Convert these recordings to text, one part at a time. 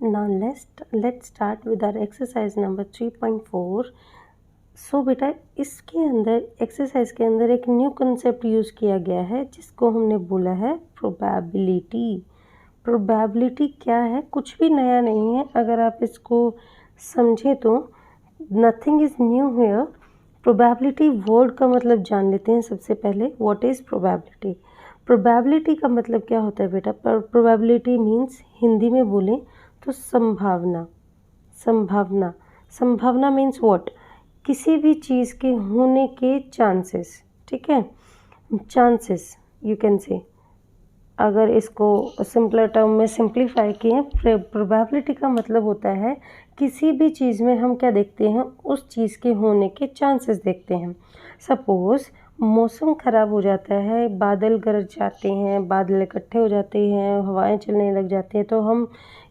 Now let's start with our exercise number 3.4. सो बेटा इसके अंदर एक्सरसाइज के अंदर एक न्यू कंसेप्ट यूज़ किया गया है जिसको हमने बोला है प्रोबेबिलिटी। प्रोबेबिलिटी क्या है? कुछ भी नया नहीं है, अगर आप इसको समझें तो nothing is new here. Probability word का मतलब जान लेते हैं सबसे पहले। What is probability? प्रोबेबिलिटी का मतलब क्या होता है बेटा? प्रोबेबिलिटी मीन्स हिंदी में बोलें तो संभावना। संभावना संभावना मीन्स व्हाट? किसी भी चीज़ के होने के चांसेस, ठीक है, चांसेस यू कैन से। अगर इसको सिंपलर टर्म में सिंप्लीफाई किए, प्रोबेबिलिटी का मतलब होता है किसी भी चीज़ में हम क्या देखते हैं, उस चीज़ के होने के चांसेस देखते हैं। सपोज़ मौसम ख़राब हो जाता है, बादल गरज जाते हैं, बादल इकट्ठे हो जाते हैं, हवाएं चलने लग जाती हैं, तो हम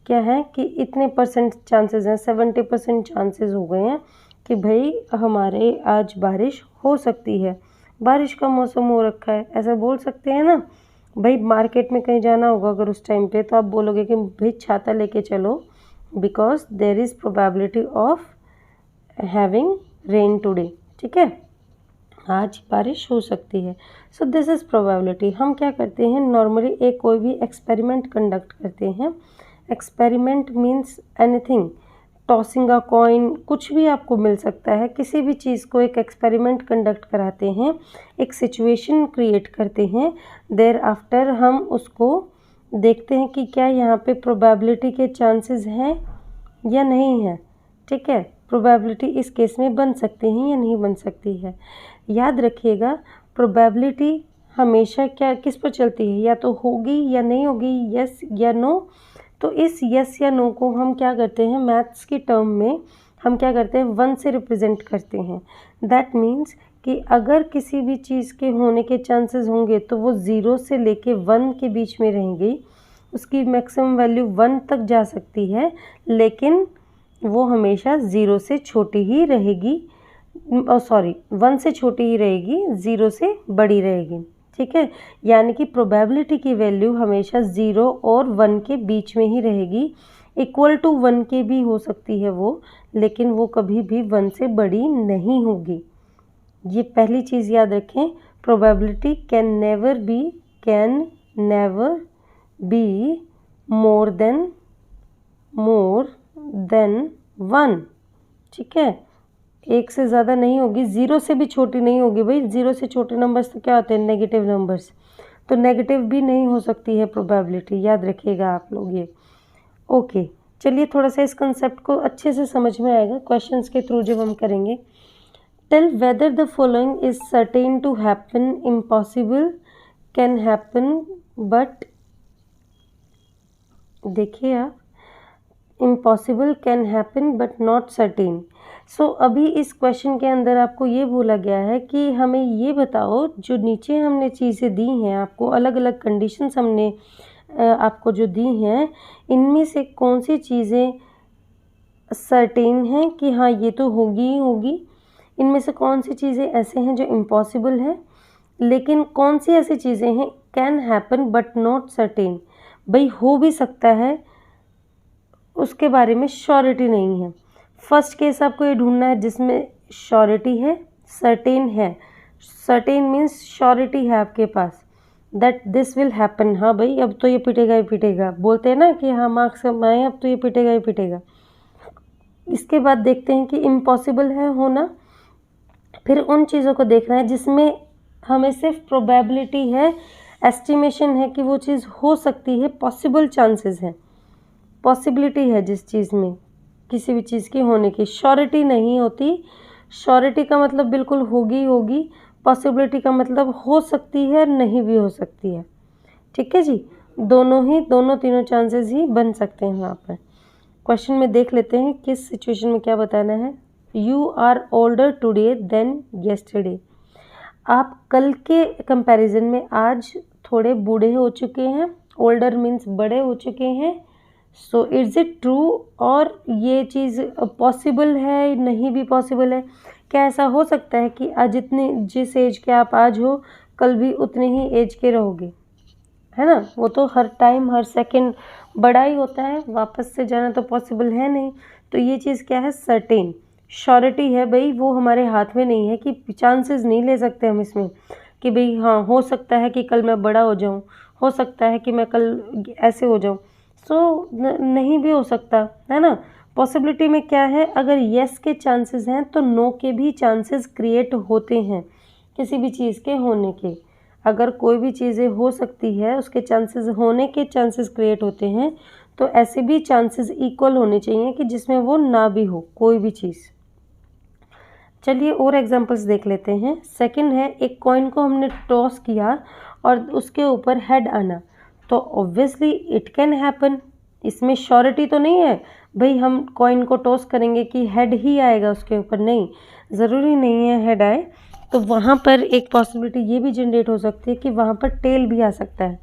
क्या है कि इतने परसेंट चांसेस हैं, 70% चांसेस हो गए हैं कि भाई हमारे आज बारिश हो सकती है, बारिश का मौसम हो रखा है, ऐसा बोल सकते हैं ना। भाई मार्केट में कहीं जाना होगा अगर उस टाइम पे, तो आप बोलोगे कि भाई छाता लेके चलो, because there is probability of having rain today, ठीक है, आज बारिश हो सकती है। So this is probability. हम क्या करते हैं, नॉर्मली एक कोई भी एक्सपेरिमेंट कंडक्ट करते हैं। Experiment means anything, tossing a coin, कुछ भी आपको मिल सकता है। किसी भी चीज़ को एक एक्सपेरिमेंट कंडक्ट कराते हैं, एक सिचुएशन क्रिएट करते हैं, देयर आफ्टर हम उसको देखते हैं कि क्या यहाँ पे प्रोबेबिलिटी के चांसेस हैं या नहीं है, ठीक है। प्रोबेबिलिटी इस केस में बन सकती हैं या नहीं बन सकती है। याद रखिएगा प्रोबेबिलिटी हमेशा क्या किस पर चलती है, या तो होगी या नहीं होगी, यस या नो। तो इस यस या नो को हम क्या करते हैं, मैथ्स की टर्म में हम क्या करते हैं, 1 से रिप्रेजेंट करते हैं। दैट मीन्स कि अगर किसी भी चीज़ के होने के चांसेस होंगे तो वो 0 से लेके 1 के बीच में रहेंगी। उसकी मैक्सिमम वैल्यू 1 तक जा सकती है, लेकिन वो हमेशा 0 से छोटी ही रहेगी, 1 से छोटी ही रहेगी, 0 से बड़ी रहेगी, ठीक है। यानी कि प्रोबेबिलिटी की वैल्यू हमेशा 0 और 1 के बीच में ही रहेगी। इक्वल टू 1 के भी हो सकती है वो, लेकिन वो कभी भी 1 से बड़ी नहीं होगी। ये पहली चीज़ याद रखें, probability can never be more than 1, ठीक है। एक से ज़्यादा नहीं होगी, 0 से भी छोटी नहीं होगी। भाई 0 से छोटे नंबर्स तो क्या होते हैं, नेगेटिव नंबर्स, तो नेगेटिव भी नहीं हो सकती है प्रोबेबिलिटी, याद रखिएगा आप लोग ये। ओके, चलिए थोड़ा सा इस कंसेप्ट को अच्छे से समझ में आएगा क्वेश्चंस के थ्रू जब हम करेंगे। Tell whether the following is certain to happen, impossible can happen but, देखिए आप, impossible can happen but not certain. So अभी इस क्वेश्चन के अंदर आपको ये बोला गया है कि हमें ये बताओ, जो नीचे हमने चीज़ें दी हैं आपको, अलग अलग कंडीशंस हमने आपको जो दी हैं, इनमें से कौन सी चीज़ें सर्टेन हैं कि हाँ ये तो होगी ही होगी, इनमें से कौन सी चीज़ें ऐसे हैं जो इम्पॉसिबल हैं, लेकिन कौन सी ऐसी चीज़ें हैं can happen but not certain, भाई हो भी सकता है, उसके बारे में श्योरिटी नहीं है। फर्स्ट केस आपको ये ढूंढना है जिसमें श्योरिटी है, सर्टेन है। सर्टेन मीन्स श्योरिटी है आपके पास दैट दिस विल हैपन। हाँ भाई अब तो ये पिटेगा ही पिटेगा, बोलते हैं ना कि हाँ मार्क्स आए अब तो ये पिटेगा ही पिटेगा। इसके बाद देखते हैं कि इम्पॉसिबल है होना, फिर उन चीज़ों को देखना है जिसमें हमें सिर्फ प्रोबेबिलिटी है, एस्टिमेशन है कि वो चीज़ हो सकती है, पॉसिबल चांसेस हैं, पॉसिबिलिटी है जिस चीज़ में किसी भी चीज़ की होने की, श्योरिटी नहीं होती। श्योरिटी का मतलब बिल्कुल होगी होगी, पॉसिबिलिटी का मतलब हो सकती है नहीं भी हो सकती है, ठीक है जी। दोनों तीनों चांसेस ही बन सकते हैं वहाँ पर। क्वेश्चन में देख लेते हैं किस सिचुएशन में क्या बताना है। You are older today than yesterday, आप कल के कंपैरिजन में आज थोड़े बूढ़े हो चुके हैं। ओल्डर मीन्स बड़े हो चुके हैं। सो इज़ इट ट्रू, और ये चीज़ पॉसिबल है नहीं भी पॉसिबल है, क्या ऐसा हो सकता है कि आज जिस एज के आप आज हो कल भी उतने ही एज के रहोगे, है ना, वो तो हर टाइम हर सेकंड बड़ा ही होता है, वापस से जाना तो पॉसिबल है नहीं। तो ये चीज़ क्या है, सर्टेन श्योरिटी है भाई, वो हमारे हाथ में नहीं है कि चांसेस नहीं ले सकते हम इसमें कि भाई हाँ हो सकता है कि कल मैं बड़ा हो जाऊँ, हो सकता है कि मैं कल ऐसे हो जाऊँ। सो नहीं भी हो सकता है ना। पॉसिबिलिटी में क्या है, अगर येस के चांसेस हैं तो नो के भी चांसेस क्रिएट होते हैं किसी भी चीज़ के होने के। अगर कोई भी चीज़ें हो सकती है उसके चांसेस होने के चांसेस क्रिएट होते हैं, तो ऐसे भी चांसेस इक्वल होने चाहिए कि जिसमें वो ना भी हो कोई भी चीज़। चलिए और एग्जांपल्स देख लेते हैं। सेकंड है, एक कॉइन को हमने टॉस किया और उसके ऊपर हेड आना, तो ऑब्वियसली इट कैन हैपन। इसमें श्योरिटी तो नहीं है भाई हम कॉइन को टॉस करेंगे कि हेड ही आएगा उसके ऊपर, नहीं, ज़रूरी नहीं है हेड आए। तो वहाँ पर एक पॉसिबिलिटी ये भी जनरेट हो सकती है कि वहाँ पर टेल भी आ सकता है।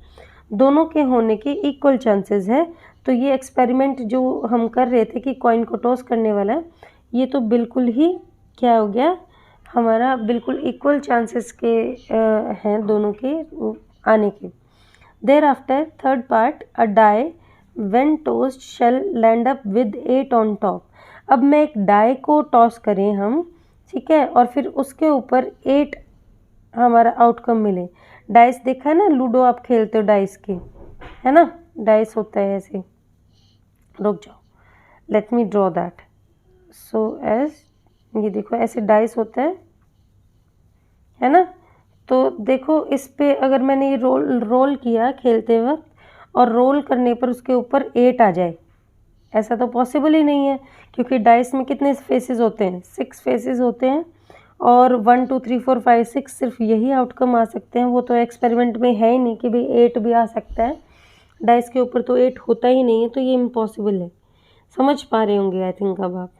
दोनों के होने के इक्वल चांसेस है। तो ये एक्सपेरिमेंट जो हम कर रहे थे कि कॉइन को टॉस करने वाला, ये तो बिल्कुल ही क्या हो गया, हमारा बिल्कुल इक्वल चांसेस के हैं दोनों के आने के। Thereafter third part, a die when tossed shall land up with 8 on top. अब मैं एक डाई को टॉस करें हम, ठीक है, और फिर उसके ऊपर 8 हमारा आउटकम मिले। डाइस देखा है ना, लूडो आप खेलते हो डाइस के, है ना, डाइस होता है ऐसे। रुक जाओ, let me draw that. So as ये देखो ऐसे डाइस होता है ना। तो देखो इस पे अगर मैंने ये रोल किया खेलते वक्त और रोल करने पर उसके ऊपर 8 आ जाए, ऐसा तो पॉसिबल ही नहीं है क्योंकि डाइस में कितने फेसेस होते हैं, 6 फेसेस होते हैं और 1 2 3 4 5 6 सिर्फ यही आउटकम आ सकते हैं। वो तो एक्सपेरिमेंट में है ही नहीं कि भाई 8 भी आ सकता है, डाइस के ऊपर तो 8 होता ही नहीं है, तो ये इम्पॉसिबल है। समझ पा रहे होंगे आई थिंक अब आप।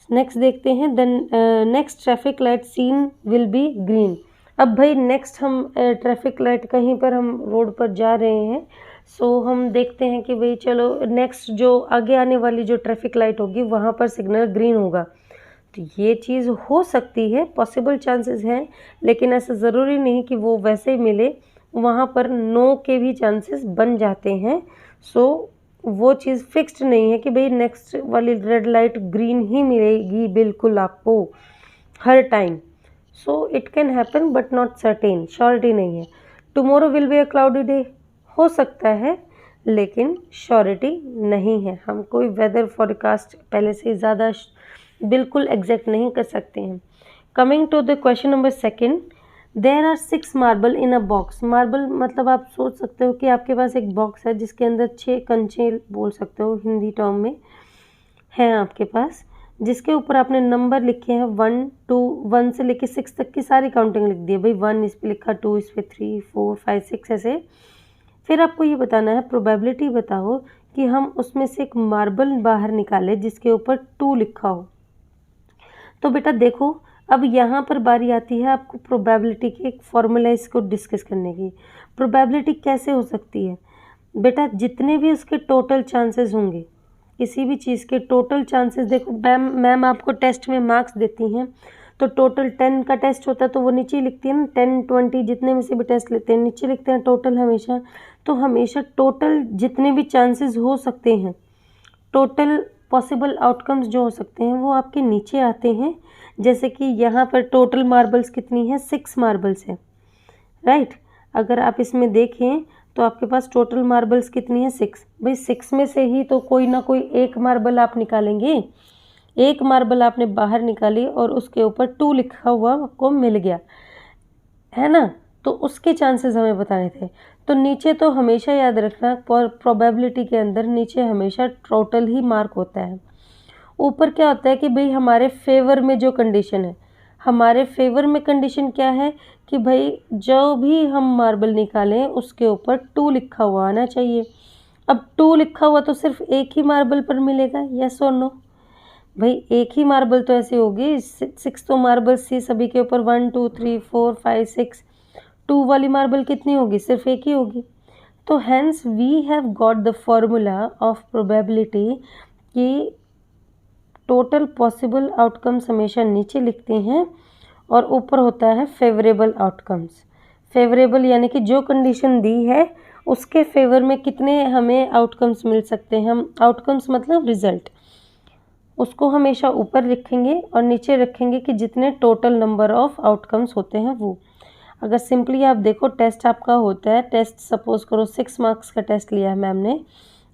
नेक्स्ट देखते हैं, then next traffic light seen will be green. अब भाई नेक्स्ट हम ट्रैफिक लाइट कहीं पर हम रोड पर जा रहे हैं, सो हम देखते हैं कि भाई चलो नेक्स्ट जो आगे आने वाली जो ट्रैफिक लाइट होगी वहाँ पर सिग्नल ग्रीन होगा। तो ये चीज़ हो सकती है, पॉसिबल चांसेस हैं, लेकिन ऐसा ज़रूरी नहीं कि वो वैसे ही मिले, वहाँ पर नो के भी चांसेस बन जाते हैं। सो वो चीज़ फिक्स्ड नहीं है कि भाई नेक्स्ट वाली रेड लाइट ग्रीन ही मिलेगी बिल्कुल आपको हर time. So it can happen but not certain, surety नहीं है। Tomorrow will be a cloudy day, हो सकता है लेकिन श्योरिटी नहीं है। हम कोई वेदर फॉरकास्ट पहले से ज़्यादा बिल्कुल एग्जैक्ट नहीं कर सकते हैं। Coming to the question number second, there are 6 marble in a box. Marble मतलब आप सोच सकते हो कि आपके पास एक बॉक्स है जिसके अंदर 6 कंचे बोल सकते हो हिंदी टर्म में हैं आपके पास, जिसके ऊपर आपने नंबर लिखे हैं 1 2 1 से लेके 6 तक की सारी काउंटिंग लिख दी है भाई। 1 इस पे लिखा, 2 इस पे, 3 4 5 6 ऐसे। फिर आपको ये बताना है, प्रोबेबिलिटी बताओ कि हम उसमें से एक मार्बल बाहर निकाले जिसके ऊपर 2 लिखा हो। तो बेटा देखो, अब यहाँ पर बारी आती है आपको प्रोबेबिलिटी के एक फॉर्मूला इसको डिस्कस करने की। प्रोबेबिलिटी कैसे हो सकती है बेटा, जितने भी उसके टोटल चांसेस होंगे, किसी भी चीज़ के टोटल चांसेस, देखो मैम आपको टेस्ट में मार्क्स देती हैं तो टोटल 10 का टेस्ट होता है तो वो नीचे लिखती है ना, 10 20 जितने में से भी टेस्ट लेते हैं नीचे लिखते हैं टोटल हमेशा। तो हमेशा टोटल जितने भी चांसेस हो सकते हैं, टोटल पॉसिबल आउटकम्स जो हो सकते हैं वो आपके नीचे आते हैं। जैसे कि यहाँ पर टोटल मार्बल्स कितनी है, 6 मार्बल्स है, राइट। अगर आप इसमें देखें तो आपके पास टोटल मार्बल्स कितनी है, 6। भाई 6 में से ही तो कोई ना कोई एक मार्बल आप निकालेंगे। एक मार्बल आपने बाहर निकाली और उसके ऊपर 2 लिखा हुआ आपको मिल गया, है ना, तो उसके चांसेस हमें बताने थे। तो नीचे तो हमेशा याद रखना, प्रोबेबिलिटी के अंदर नीचे हमेशा टोटल ही मार्क होता है। ऊपर क्या होता है कि भाई हमारे फेवर में जो कंडीशन है, हमारे फेवर में कंडीशन क्या है कि भाई जो भी हम मार्बल निकालें उसके ऊपर 2 लिखा हुआ आना चाहिए। अब 2 लिखा हुआ तो सिर्फ एक ही मार्बल पर मिलेगा, यस और नो। भाई एक ही मार्बल तो ऐसे होगी, 6 तो मार्बल्स थी सभी के ऊपर, 1 2 3 4 5 6, 2 वाली मार्बल कितनी होगी, सिर्फ एक ही होगी। तो hence we have got the formula of probability कि टोटल पॉसिबल आउटकम्स हमेशा नीचे लिखते हैं और ऊपर होता है फेवरेबल आउटकम्स। फेवरेबल यानी कि जो कंडीशन दी है उसके फेवर में कितने हमें आउटकम्स मिल सकते हैं। हम आउटकम्स मतलब रिजल्ट, उसको हमेशा ऊपर लिखेंगे और नीचे रखेंगे कि जितने टोटल नंबर ऑफ आउटकम्स होते हैं वो। अगर सिंपली आप देखो टेस्ट आपका होता है, टेस्ट सपोज करो 6 मार्क्स का टेस्ट लिया है मैम ने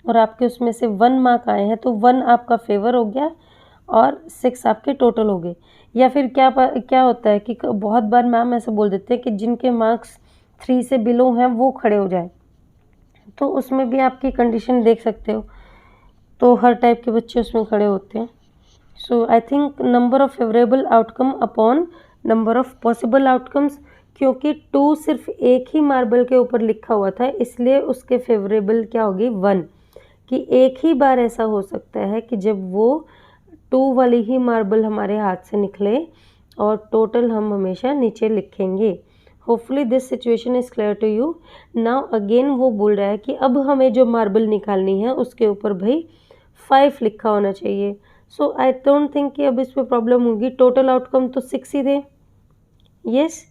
और आपके उसमें से 1 मार्क आए हैं, तो 1 आपका फेवर हो गया और 6 आपके टोटल हो गए। या फिर क्या होता है कि बहुत बार मैम ऐसा बोल देते हैं कि जिनके मार्क्स 3 से बिलो हैं वो खड़े हो जाए, तो उसमें भी आपकी कंडीशन देख सकते हो। तो हर टाइप के बच्चे उसमें खड़े होते हैं। So I think number of favourable outcome upon number of possible outcomes, क्योंकि 2 सिर्फ एक ही मार्बल के ऊपर लिखा हुआ था, इसलिए उसके फेवरेबल क्या होगी 1, कि एक ही बार ऐसा हो सकता है कि जब वो 2 वाली ही मार्बल हमारे हाथ से निकले और टोटल हम हमेशा नीचे लिखेंगे। Hopefully this situation is clear to you. Now again वो बोल रहा है कि अब हमें जो मार्बल निकालनी है उसके ऊपर भाई 5 लिखा होना चाहिए। सो आई डोंट थिंक कि अब इस पर प्रॉब्लम होगी। टोटल आउटकम तो 6 ही थे। यस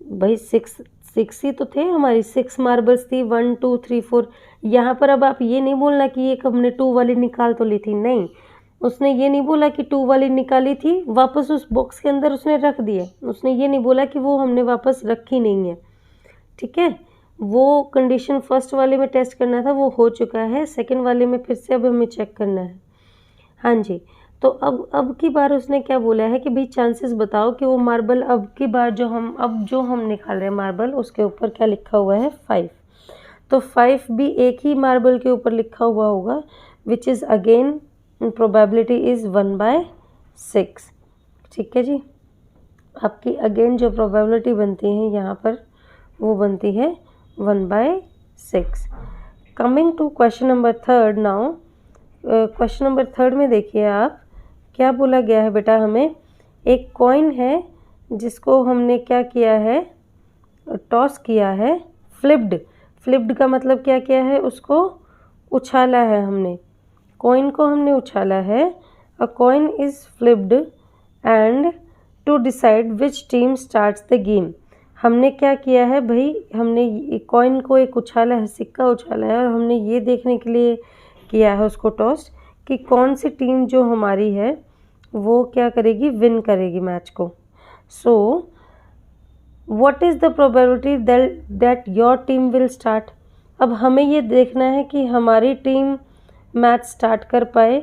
भाई 6 ही तो थे, हमारी 6 मार्बल्स थी, 1 2 3 4। यहाँ पर अब आप ये नहीं बोलना कि एक हमने 2 वाली निकाल तो ली थी, नहीं, उसने ये नहीं बोला कि 2 वाली निकाली थी वापस उस बॉक्स के अंदर उसने रख दिए। उसने ये नहीं बोला कि वो हमने वापस रखी नहीं है, ठीक है। वो कंडीशन फर्स्ट वाले में टेस्ट करना था, वो हो चुका है। सेकंड वाले में फिर से अब हमें चेक करना है। हाँ जी, तो अब की बार उसने क्या बोला है कि भाई चांसेस बताओ कि वो मार्बल अब की बार जो हम निकाल रहे हैं मार्बल, उसके ऊपर क्या लिखा हुआ है 5। तो 5 भी एक ही मार्बल के ऊपर लिखा हुआ होगा, which is again probability is 1/6। ठीक है जी, आपकी अगेन जो प्रोबेबिलिटी बनती है यहाँ पर वो बनती है 1/6। Coming to question number 3 now. Question number 3 में देखिए आप क्या बोला गया है बेटा। हमें एक कॉइन है जिसको हमने क्या किया है, टॉस किया है, फ्लिप्ड का मतलब क्या किया है, उसको उछाला है हमने, कॉइन को हमने उछाला है। A coin is flipped and to decide which team starts the game. हमने क्या किया है भाई, हमने कॉइन को एक उछाला है, सिक्का उछाला है, और हमने ये देखने के लिए किया है उसको टॉस कि कौन सी टीम जो हमारी है वो क्या करेगी, विन करेगी मैच को। So what is the probability that your team will start. अब हमें ये देखना है कि हमारी टीम मैच स्टार्ट कर पाए,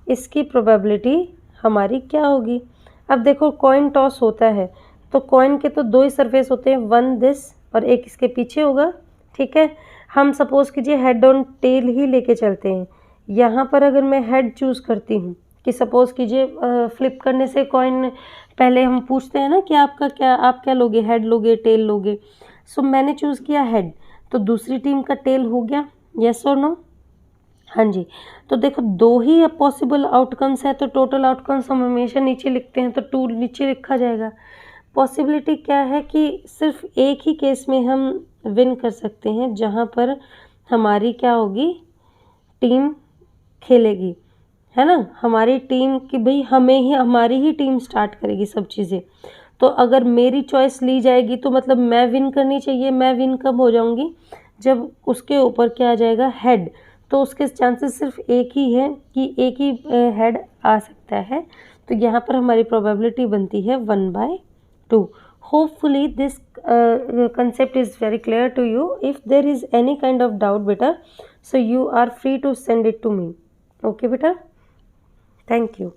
इसकी प्रोबेबिलिटी हमारी क्या होगी। अब देखो कॉइन टॉस होता है तो कॉइन के तो 2 ही सरफेस होते हैं, 1 दिस और एक इसके पीछे होगा, ठीक है। हम सपोज़ कीजिए हेड ऑन टेल ही लेके चलते हैं। यहाँ पर अगर मैं हेड चूज़ करती हूँ कि सपोज़ कीजिए फ्लिप करने से कॉइन पहले हम पूछते हैं ना कि आप क्या लोगे, हेड लोगे टेल लोगे। सो मैंने चूज़ किया हेड, तो दूसरी टीम का टेल हो गया, येस और नो। हाँ जी, तो देखो 2 ही पॉसिबल आउटकम्स है, तो टोटल आउटकम्स हम हमेशा नीचे लिखते हैं, तो 2 नीचे लिखा जाएगा। पॉसिबिलिटी क्या है कि सिर्फ एक ही केस में हम विन कर सकते हैं, जहाँ पर हमारी क्या होगी, टीम खेलेगी, है ना, हमारी टीम की भाई हमारी ही टीम स्टार्ट करेगी सब चीज़ें। तो अगर मेरी चॉइस ली जाएगी तो मतलब मैं विन करनी चाहिए। मैं विन कब हो जाऊंगी, जब उसके ऊपर क्या आ जाएगा, हेड। तो उसके चांसेस सिर्फ एक ही है कि एक ही हेड आ सकता है, तो यहाँ पर हमारी प्रोबेबिलिटी बनती है 1/2। Hopefully this concept is very clear to you. If there is any kind of doubt beta, so you are free to send it to me. Okay beta, thank you.